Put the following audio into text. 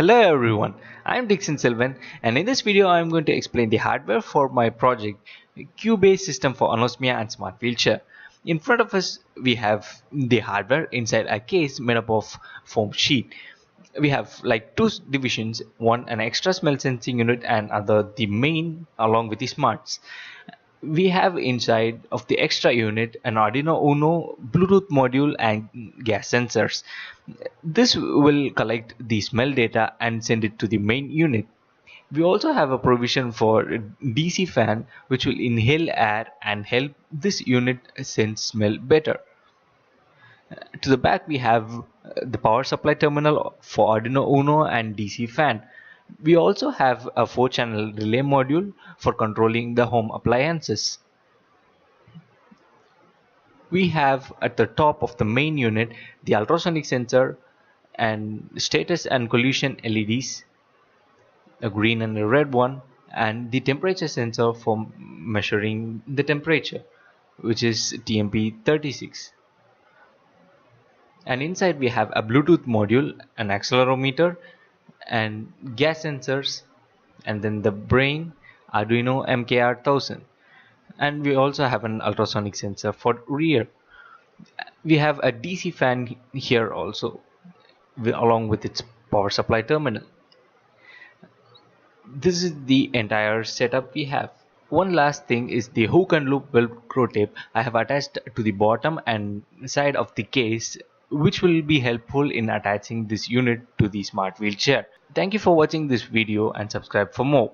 Hello everyone, I am Dixon Silvan, and in this video I am going to explain the hardware for my project Q-based system for anosmia and smart wheelchair. In front of us we have the hardware inside a case made up of foam sheet. We have like two divisions, one an extra smell sensing unit and other the main along with the smarts. We have inside of the extra unit an Arduino Uno Bluetooth module and gas sensors. This will collect the smell data and send it to the main unit. We also have a provision for DC fan which will inhale air and help this unit sense smell better. To the back we have the power supply terminal for Arduino Uno and DC fan. We also have a 4-channel relay module for controlling the home appliances. We have at the top of the main unit the ultrasonic sensor and status and collision LEDs, a green and a red one, and the temperature sensor for measuring the temperature, which is TMP36. And inside we have a Bluetooth module, an accelerometer, and gas sensors, and then the brain Arduino MKR1000. And we also have an ultrasonic sensor for rear. We have a DC fan here also along with its power supply terminal. This is the entire setup we have. One last thing is the hook and loop velcro tape I have attached to the bottom and side of the case, which will be helpful in attaching this unit to the smart wheelchair. Thank you for watching this video and subscribe for more.